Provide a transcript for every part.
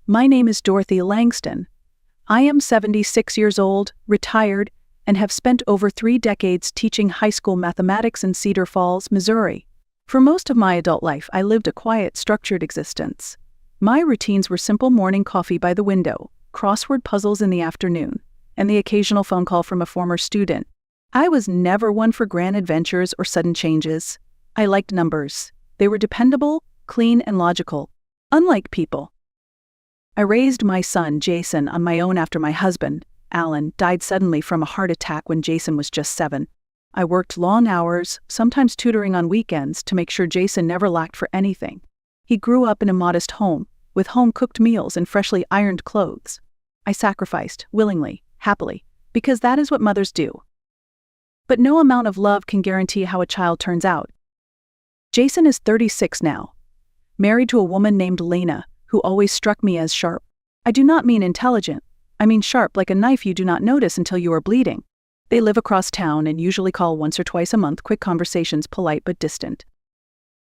My name is Dorothy Langston. I am 76 years old, retired, and have spent over 3 decades teaching high school mathematics in Cedar Falls, Missouri. For most of my adult life, I lived a quiet, structured existence. My routines were simple morning coffee by the window, crossword puzzles in the afternoon, and the occasional phone call from a former student. I was never one for grand adventures or sudden changes. I liked numbers. They were dependable, clean, and logical, unlike people. I raised my son, Jason, on my own after my husband, Alan, died suddenly from a heart attack when Jason was just 7. I worked long hours, sometimes tutoring on weekends, to make sure Jason never lacked for anything. He grew up in a modest home, with home-cooked meals and freshly ironed clothes. I sacrificed, willingly, happily, because that is what mothers do. But no amount of love can guarantee how a child turns out. Jason is 36 now, married to a woman named Lena, who always struck me as sharp. I do not mean intelligent. I mean sharp, like a knife you do not notice until you are bleeding. They live across town and usually call once or twice a month, quick conversations, polite but distant.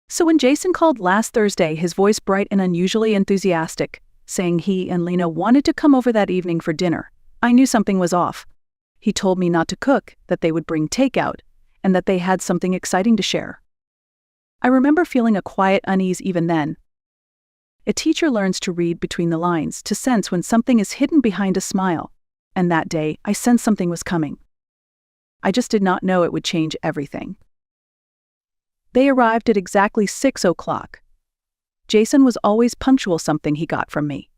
So when Jason called last Thursday, his voice bright and unusually enthusiastic, saying he and Lena wanted to come over that evening for dinner, I knew something was off. He told me not to cook, that they would bring takeout, and that they had something exciting to share. I remember feeling a quiet unease even then. A teacher learns to read between the lines, to sense when something is hidden behind a smile, and that day I sensed something was coming. I just did not know it would change everything. They arrived at exactly 6 o'clock. Jason was always punctual, something he got from me.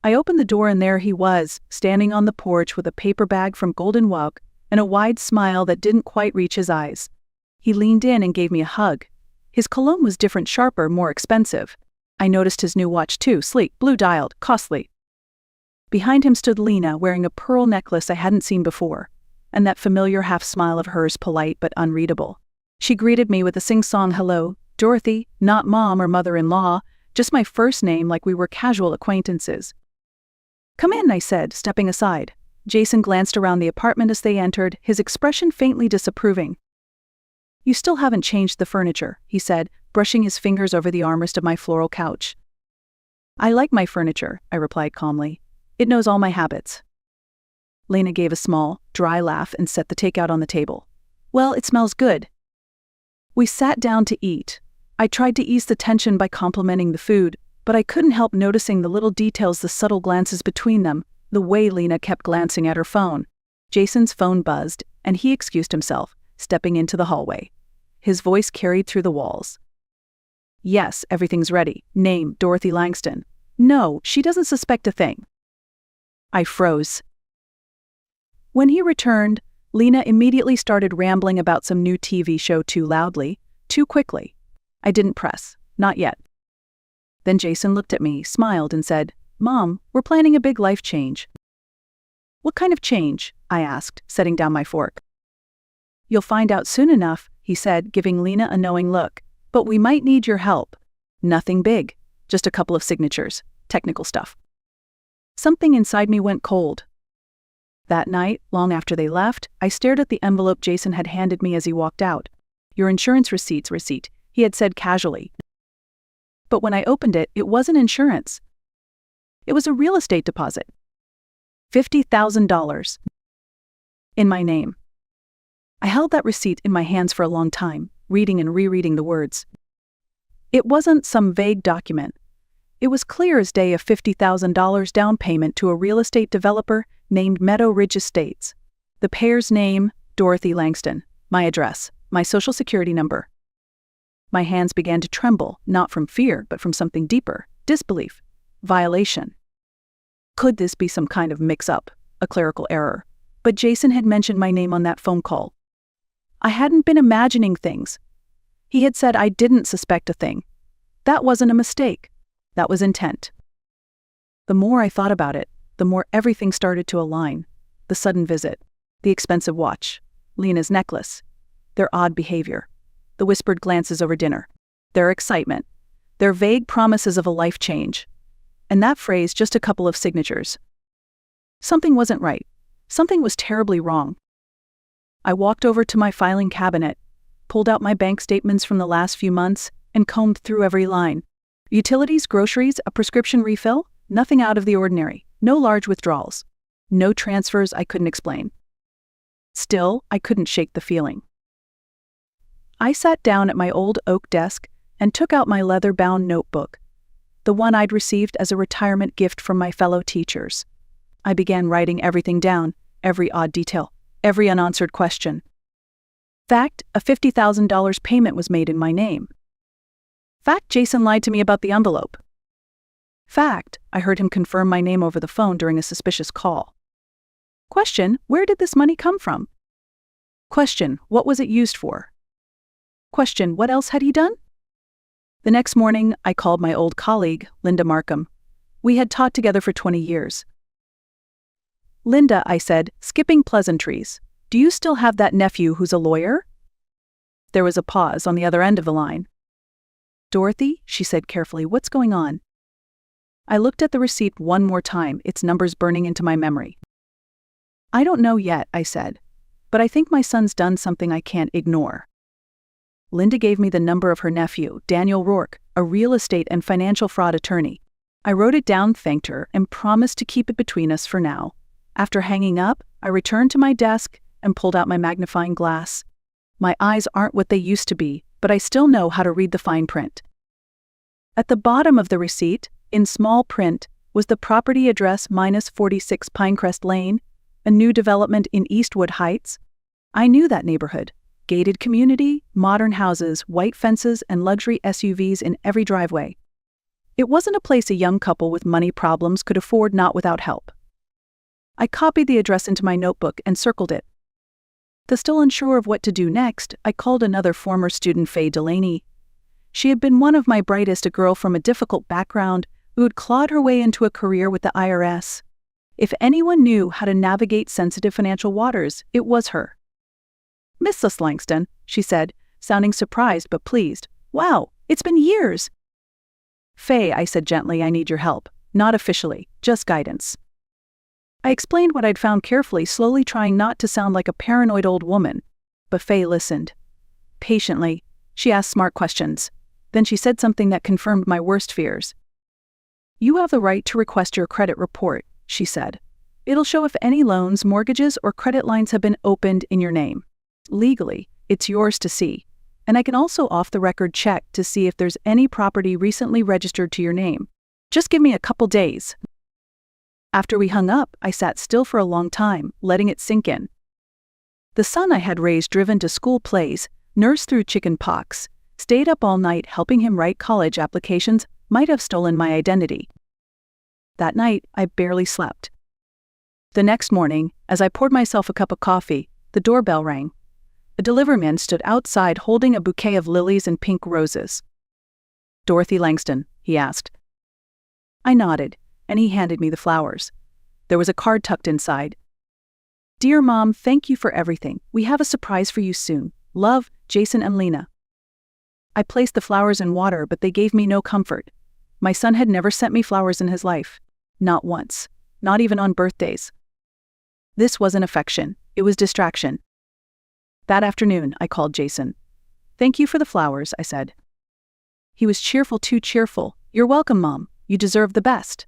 I opened the door and there he was, standing on the porch with a paper bag from Golden Wok and a wide smile that didn't quite reach his eyes. He leaned in and gave me a hug. His cologne was different, sharper, more expensive. I noticed his new watch too, sleek, blue-dialed, costly. Behind him stood Lena, wearing a pearl necklace I hadn't seen before, and that familiar half-smile of hers, polite but unreadable. She greeted me with a sing-song hello, Dorothy, not mom or mother-in-law, just my first name, like we were casual acquaintances. Come in, I said, stepping aside. Jason glanced around the apartment as they entered, his expression faintly disapproving. You still haven't changed the furniture, he said, brushing his fingers over the armrest of my floral couch. I like my furniture, I replied calmly. It knows all my habits. Lena gave a small, dry laugh and set the takeout on the table. Well, it smells good. We sat down to eat. I tried to ease the tension by complimenting the food, but I couldn't help noticing the little details, the subtle glances between them, the way Lena kept glancing at her phone. Jason's phone buzzed, and he excused himself, stepping into the hallway. His voice carried through the walls. Yes, everything's ready. Name, Dorothy Langston. No, she doesn't suspect a thing. I froze. When he returned, Lena immediately started rambling about some new TV show too loudly, too quickly. I didn't press. Not yet. Then Jason looked at me, smiled, and said, Mom, we're planning a big life change. What kind of change? I asked, setting down my fork. You'll find out soon enough, he said, giving Lena a knowing look. But we might need your help. Nothing big, just a couple of signatures, technical stuff. Something inside me went cold. That night, long after they left, I stared at the envelope Jason had handed me as he walked out. Your insurance receipt, he had said casually. But when I opened it, it wasn't insurance. It was a real estate deposit. $50,000. In my name. I held that receipt in my hands for a long time, reading and rereading the words. It wasn't some vague document. It was clear as day, a $50,000 down payment to a real estate developer named Meadow Ridge Estates. The payer's name, Dorothy Langston. My address, my social security number. My hands began to tremble, not from fear, but from something deeper, disbelief, violation. Could this be some kind of mix-up, a clerical error? But Jason had mentioned my name on that phone call. I hadn't been imagining things. He had said I didn't suspect a thing. That wasn't a mistake. That was intent. The more I thought about it, the more everything started to align. The sudden visit, the expensive watch, Lena's necklace, their odd behavior, the whispered glances over dinner, their excitement, their vague promises of a life change, and that phrase, just a couple of signatures. Something wasn't right. Something was terribly wrong. I walked over to my filing cabinet, pulled out my bank statements from the last few months, and combed through every line. Utilities, groceries, a prescription refill? Nothing out of the ordinary, no large withdrawals, no transfers I couldn't explain. Still, I couldn't shake the feeling. I sat down at my old oak desk and took out my leather-bound notebook, the one I'd received as a retirement gift from my fellow teachers. I began writing everything down, every odd detail, every unanswered question. Fact, a $50,000 payment was made in my name. Fact, Jason lied to me about the envelope. Fact, I heard him confirm my name over the phone during a suspicious call. Question, where did this money come from? Question, what was it used for? Question, what else had he done? The next morning, I called my old colleague, Linda Markham. We had taught together for 20 years. Linda, I said, skipping pleasantries, do you still have that nephew who's a lawyer? There was a pause on the other end of the line. Dorothy, she said carefully, what's going on? I looked at the receipt one more time, its numbers burning into my memory. I don't know yet, I said, but I think my son's done something I can't ignore. Linda gave me the number of her nephew, Daniel Rourke, a real estate and financial fraud attorney. I wrote it down, thanked her, and promised to keep it between us for now. After hanging up, I returned to my desk and pulled out my magnifying glass. My eyes aren't what they used to be, but I still know how to read the fine print. At the bottom of the receipt, in small print, was the property address -46 Pinecrest Lane, a new development in Eastwood Heights. I knew that neighborhood. Gated community, modern houses, white fences, and luxury SUVs in every driveway. It wasn't a place a young couple with money problems could afford not without help. I copied the address into my notebook and circled it. Still unsure of what to do next, I called another former student, Faye Delaney. She had been one of my brightest, a girl from a difficult background who had clawed her way into a career with the IRS. If anyone knew how to navigate sensitive financial waters, it was her. Mrs. Langston, she said, sounding surprised but pleased. Wow, it's been years. Faye, I said gently, I need your help. Not officially, just guidance. I explained what I'd found carefully, slowly trying not to sound like a paranoid old woman. But Faye listened. Patiently, she asked smart questions. Then she said something that confirmed my worst fears. You have the right to request your credit report, she said. It'll show if any loans, mortgages, or credit lines have been opened in your name. Legally, it's yours to see. And I can also off-the-record check to see if there's any property recently registered to your name. Just give me a couple days. After we hung up, I sat still for a long time, letting it sink in. The son I had raised, driven to school plays, nursed through chicken pox, stayed up all night helping him write college applications, might have stolen my identity. That night, I barely slept. The next morning, as I poured myself a cup of coffee, the doorbell rang. A deliveryman stood outside holding a bouquet of lilies and pink roses. Dorothy Langston, he asked. I nodded, and he handed me the flowers. There was a card tucked inside. Dear Mom, thank you for everything. We have a surprise for you soon. Love, Jason and Lena. I placed the flowers in water, but they gave me no comfort. My son had never sent me flowers in his life. Not once. Not even on birthdays. This wasn't affection. It was distraction. That afternoon, I called Jason. Thank you for the flowers, I said. He was cheerful, too cheerful. You're welcome, Mom. You deserve the best.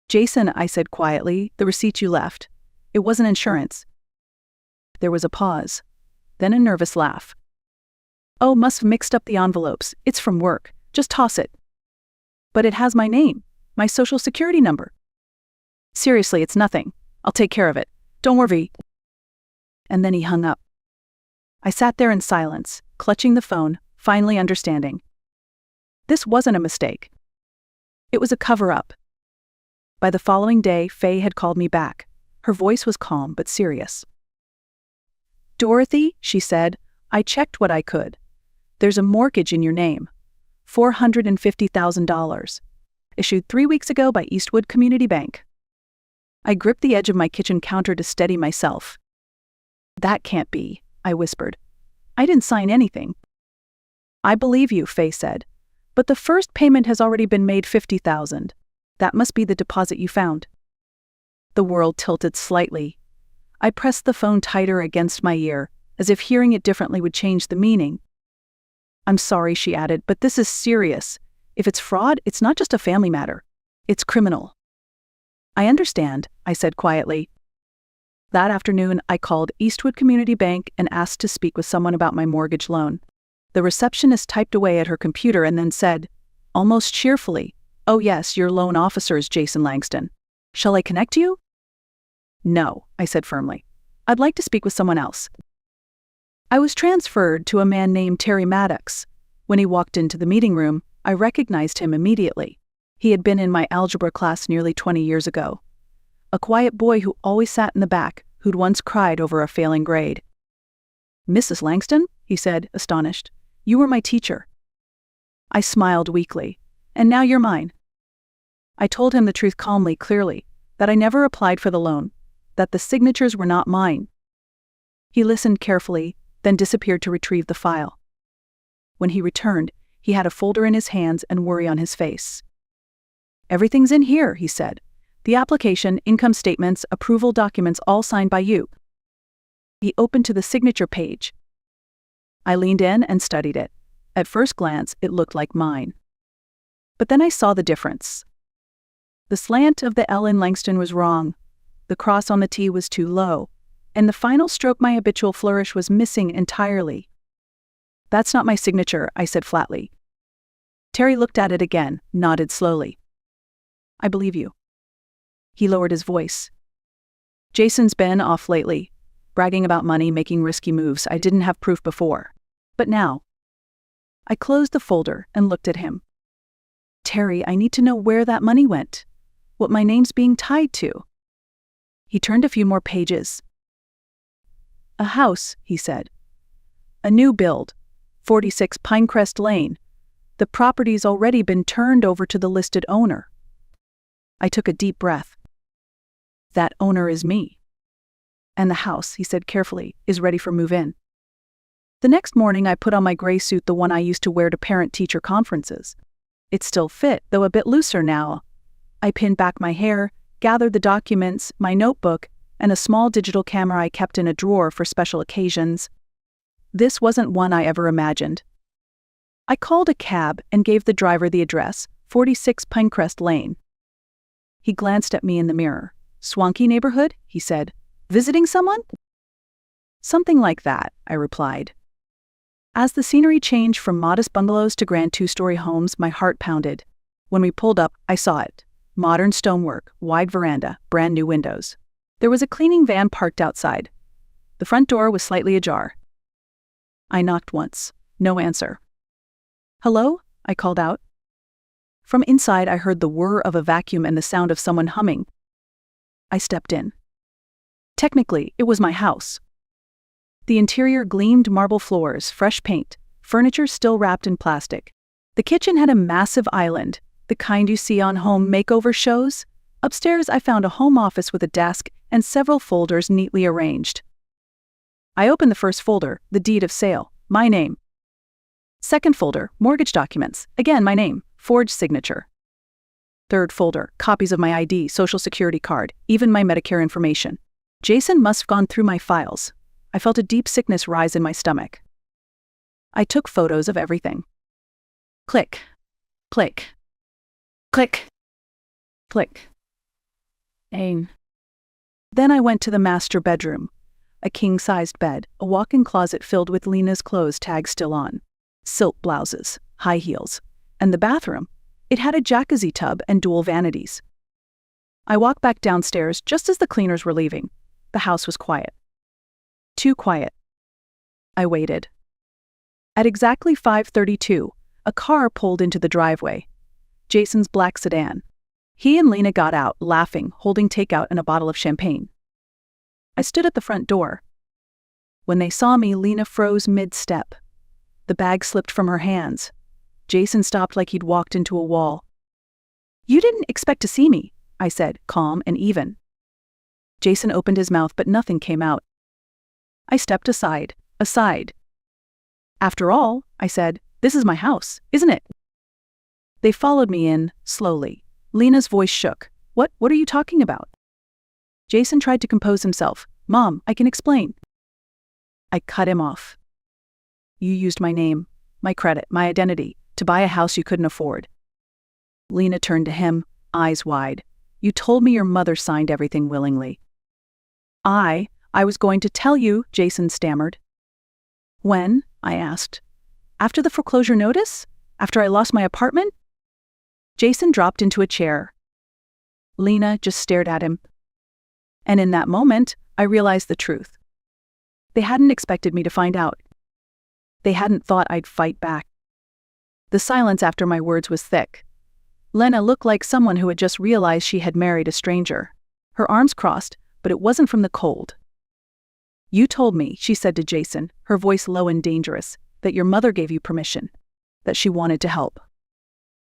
Jason, I said quietly, the receipt you left. It wasn't insurance. There was a pause. Then a nervous laugh. Oh, must have mixed up the envelopes. It's from work. Just toss it. But it has my name, my social security number. Seriously, it's nothing. I'll take care of it. Don't worry. And then he hung up. I sat there in silence, clutching the phone, finally understanding. This wasn't a mistake. It was a cover-up. By the following day, Faye had called me back. Her voice was calm but serious. Dorothy, she said, I checked what I could. There's a mortgage in your name. $450,000. Issued 3 weeks ago by Eastwood Community Bank. I gripped the edge of my kitchen counter to steady myself. That can't be, I whispered. I didn't sign anything. I believe you, Faye said. But the first payment has already been made, $50,000. That must be the deposit you found. The world tilted slightly. I pressed the phone tighter against my ear, as if hearing it differently would change the meaning. I'm sorry, she added, but this is serious. If it's fraud, it's not just a family matter. It's criminal. I understand, I said quietly. That afternoon, I called Eastwood Community Bank and asked to speak with someone about my mortgage loan. The receptionist typed away at her computer and then said, almost cheerfully, "Oh yes, your loan officer is Jason Langston. Shall I connect you?" "No," I said firmly. "I'd like to speak with someone else." I was transferred to a man named Terry Maddox. When he walked into the meeting room, I recognized him immediately. He had been in my algebra class nearly 20 years ago. A quiet boy who always sat in the back, who'd once cried over a failing grade. "Mrs. Langston?" he said, astonished. "You were my teacher." I smiled weakly. "And now you're mine." I told him the truth calmly, clearly, that I never applied for the loan, that the signatures were not mine. He listened carefully, then disappeared to retrieve the file. When he returned, he had a folder in his hands and worry on his face. "Everything's in here," he said. "The application, income statements, approval documents, all signed by you." He opened to the signature page. I leaned in and studied it. At first glance, it looked like mine. But then I saw the difference. The slant of the L in Langston was wrong, the cross on the T was too low, and the final stroke, my habitual flourish, was missing entirely. "That's not my signature," I said flatly. Terry looked at it again, nodded slowly. "I believe you." He lowered his voice. "Jason's been off lately, bragging about money, making risky moves. I didn't have proof before. But now." I closed the folder and looked at him. "Terry, I need to know where that money went, what my name's being tied to." He turned a few more pages. "A house," he said. "A new build, 46 Pinecrest Lane. The property's already been turned over to the listed owner." I took a deep breath. "That owner is me. And the house," he said carefully, "is ready for move-in." The next morning I put on my gray suit, the one I used to wear to parent-teacher conferences. It still fit, though a bit looser now. I pinned back my hair, gathered the documents, my notebook, and a small digital camera I kept in a drawer for special occasions. This wasn't one I ever imagined. I called a cab and gave the driver the address, 46 Pinecrest Lane. He glanced at me in the mirror. "Swanky neighborhood?" he said. "Visiting someone?" "Something like that," I replied. As the scenery changed from modest bungalows to grand two-story homes, my heart pounded. When we pulled up, I saw it. Modern stonework, wide veranda, brand new windows. There was a cleaning van parked outside. The front door was slightly ajar. I knocked once. No answer. "Hello?" I called out. From inside, I heard the whir of a vacuum and the sound of someone humming. I stepped in. Technically, it was my house. The interior gleamed, marble floors, fresh paint, furniture still wrapped in plastic. The kitchen had a massive island, the kind you see on home makeover shows. Upstairs, I found a home office with a desk and several folders neatly arranged. I opened the first folder, the deed of sale, my name. Second folder, mortgage documents, again my name, forged signature. Third folder, copies of my ID, social security card, even my Medicare information. Jason must have gone through my files. I felt a deep sickness rise in my stomach. I took photos of everything. Click, click, click, click. Aim. Then I went to the master bedroom. A king-sized bed, a walk-in closet filled with Lena's clothes, tags still on, silk blouses, high heels, and the bathroom. It had a jacuzzi tub and dual vanities. I walked back downstairs just as the cleaners were leaving. The house was quiet. Too quiet. I waited. At exactly 5:32, a car pulled into the driveway. Jason's black sedan. He and Lena got out, laughing, holding takeout and a bottle of champagne. I stood at the front door. When they saw me, Lena froze mid-step. The bag slipped from her hands. Jason stopped like he'd walked into a wall. "You didn't expect to see me," I said, calm and even. Jason opened his mouth, but nothing came out. I stepped aside. "After all," I said, "this is my house, isn't it?" They followed me in, slowly. Lena's voice shook. What are you talking about?" Jason tried to compose himself. "Mom, I can explain." I cut him off. "You used my name, my credit, my identity, to buy a house you couldn't afford." Lena turned to him. eyes wide. "You told me your mother signed everything willingly." I was going to tell you," Jason stammered. "When?" I asked. "After the foreclosure notice? After I lost my apartment?" Jason dropped into a chair. Lena just stared at him. And in that moment, I realized the truth. They hadn't expected me to find out. They hadn't thought I'd fight back. The silence after my words was thick. Lena looked like someone who had just realized she had married a stranger. Her arms crossed, but it wasn't from the cold. "You told me," she said to Jason, her voice low and dangerous, "that your mother gave you permission, that she wanted to help."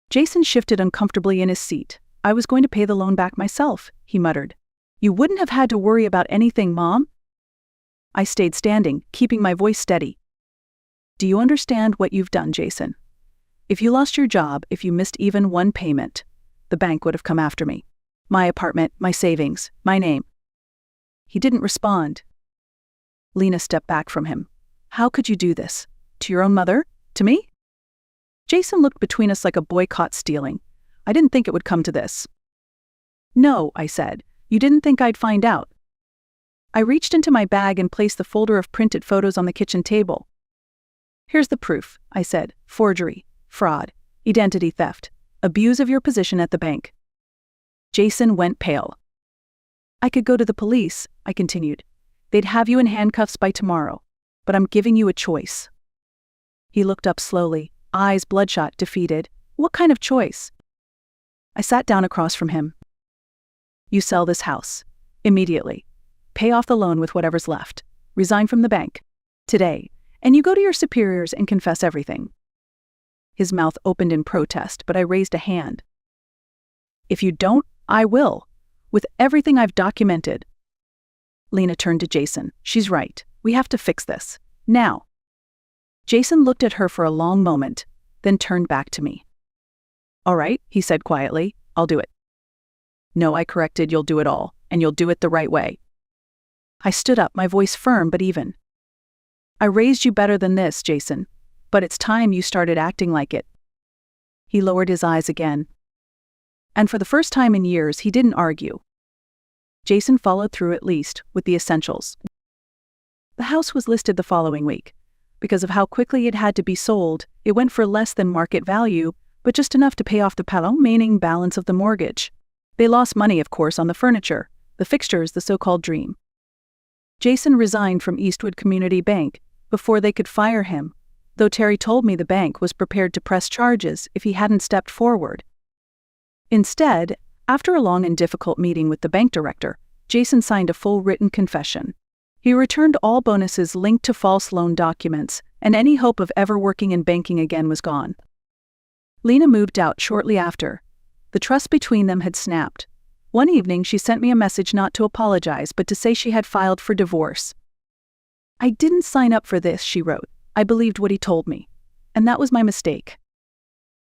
Jason shifted uncomfortably in his seat. "I was going to pay the loan back myself," he muttered. "You wouldn't have had to worry about anything, Mom." I stayed standing, keeping my voice steady. "Do you understand what you've done, Jason? If you lost your job, if you missed even one payment, the bank would have come after me. My apartment, my savings, my name." He didn't respond. Lena stepped back from him. "How could you do this? To your own mother? To me?" Jason looked between us like a boy caught stealing. "I didn't think it would come to this." "No," I said. "You didn't think I'd find out." I reached into my bag and placed the folder of printed photos on the kitchen table. "Here's the proof," I said. "Forgery, fraud, identity theft, abuse of your position at the bank." Jason went pale. "I could go to the police," I continued. "They'd have you in handcuffs by tomorrow, but I'm giving you a choice." He looked up slowly, eyes bloodshot, defeated. "What kind of choice?" I sat down across from him. "You sell this house. Immediately. Pay off the loan with whatever's left. Resign from the bank. Today. And you go to your superiors and confess everything." His mouth opened in protest, but I raised a hand. "If you don't, I will. With everything I've documented." Lena turned to Jason. "She's right. We have to fix this. Now." Jason looked at her for a long moment, then turned back to me. "All right," he said quietly. "I'll do it." "No," I corrected, "you'll do it all, and you'll do it the right way." I stood up, my voice firm but even. "I raised you better than this, Jason, but it's time you started acting like it." He lowered his eyes again. And for the first time in years, he didn't argue. Jason followed through, at least, with the essentials. The house was listed the following week. Because of how quickly it had to be sold, it went for less than market value, but just enough to pay off the remaining balance of the mortgage. They lost money, of course, on the furniture, the fixtures, the so-called dream. Jason resigned from Eastwood Community Bank before they could fire him, though Terry told me the bank was prepared to press charges if he hadn't stepped forward. Instead, after a long and difficult meeting with the bank director, Jason signed a full written confession. He returned all bonuses linked to false loan documents, and any hope of ever working in banking again was gone. Lena moved out shortly after. The trust between them had snapped. One evening she sent me a message not to apologize but to say she had filed for divorce. "I didn't sign up for this," she wrote. "I believed what he told me. And that was my mistake."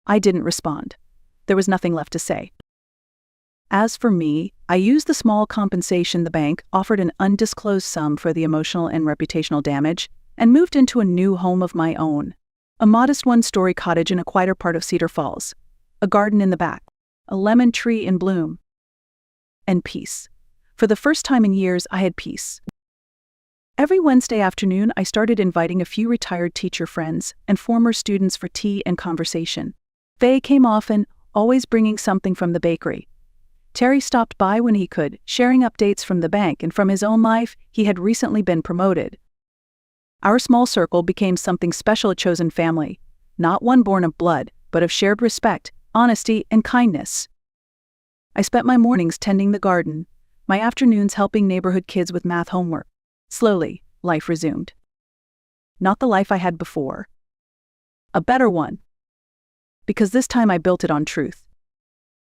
I didn't respond. There was nothing left to say. As for me, I used the small compensation the bank offered, an undisclosed sum for the emotional and reputational damage, and moved into a new home of my own. A modest one-story cottage in a quieter part of Cedar Falls. A garden in the back. A lemon tree in bloom. And peace. For the first time in years, I had peace. Every Wednesday afternoon, I started inviting a few retired teacher friends and former students for tea and conversation. They came often, always bringing something from the bakery. Terry stopped by when he could, sharing updates from the bank and from his own life. He had recently been promoted. Our small circle became something special, a chosen family, not one born of blood, but of shared respect, honesty, and kindness. I spent my mornings tending the garden, my afternoons helping neighborhood kids with math homework. Slowly, life resumed. Not the life I had before. A better one. Because this time I built it on truth.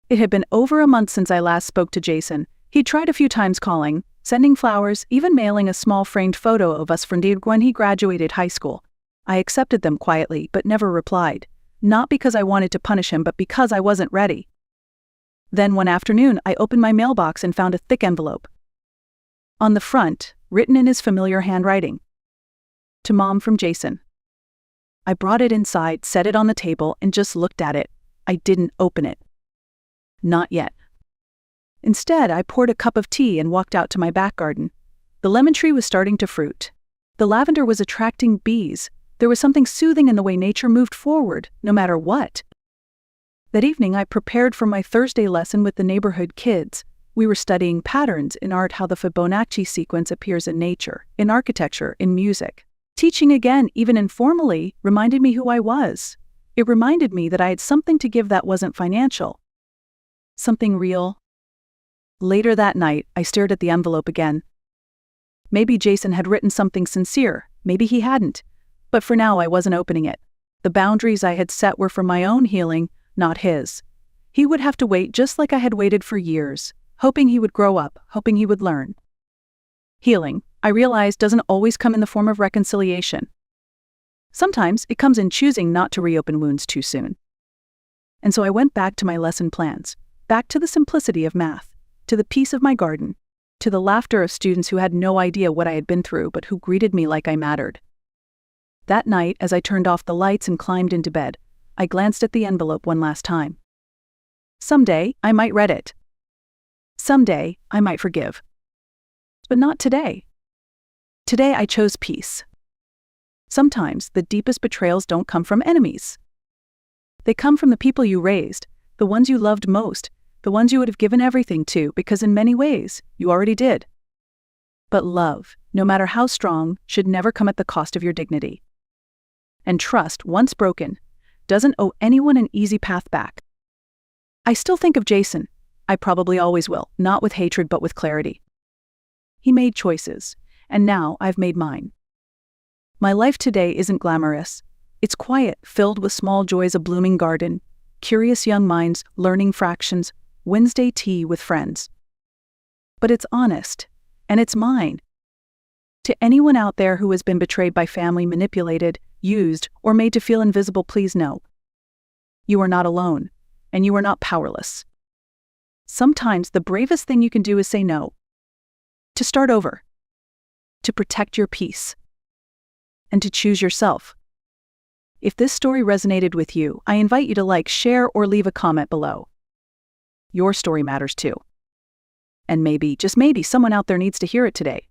It had been over a month since I last spoke to Jason. He'd tried a few times calling, sending flowers, even mailing a small framed photo of us from when he graduated high school. I accepted them quietly but never replied, not because I wanted to punish him but because I wasn't ready. Then one afternoon I opened my mailbox and found a thick envelope. On the front, written in his familiar handwriting. To Mom from Jason. I brought it inside, set it on the table, and just looked at it. I didn't open it. Not yet. Instead, I poured a cup of tea and walked out to my back garden. The lemon tree was starting to fruit. The lavender was attracting bees. There was something soothing in the way nature moved forward, no matter what. That evening, I prepared for my Thursday lesson with the neighborhood kids. We were studying patterns in art, how the Fibonacci sequence appears in nature, in architecture, in music. Teaching again, even informally, reminded me who I was. It reminded me that I had something to give that wasn't financial. Something real. Later that night, I stared at the envelope again. Maybe Jason had written something sincere, maybe he hadn't. But for now, I wasn't opening it. The boundaries I had set were for my own healing, not his. He would have to wait just like I had waited for years, hoping he would grow up, hoping he would learn. Healing, I realized, doesn't always come in the form of reconciliation. Sometimes it comes in choosing not to reopen wounds too soon. And so I went back to my lesson plans, back to the simplicity of math, to the peace of my garden, to the laughter of students who had no idea what I had been through but who greeted me like I mattered. That night, as I turned off the lights and climbed into bed, I glanced at the envelope one last time. Someday, I might read it. Someday, I might forgive. But not today. Today, I chose peace. Sometimes, the deepest betrayals don't come from enemies. They come from the people you raised, the ones you loved most, the ones you would have given everything to, because in many ways, you already did. But love, no matter how strong, should never come at the cost of your dignity. And trust, once broken, doesn't owe anyone an easy path back. I still think of Jason. I probably always will, not with hatred but with clarity. He made choices, and now I've made mine. My life today isn't glamorous. It's quiet, filled with small joys, a blooming garden, curious young minds, learning fractions, Wednesday tea with friends. But it's honest, and it's mine. To anyone out there who has been betrayed by family, manipulated, used, or made to feel invisible, please know. You are not alone, and you are not powerless. Sometimes the bravest thing you can do is say no. To start over. To protect your peace. And to choose yourself. If this story resonated with you, I invite you to like, share, or leave a comment below. Your story matters too. And maybe, just maybe, someone out there needs to hear it today.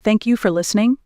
Thank you for listening.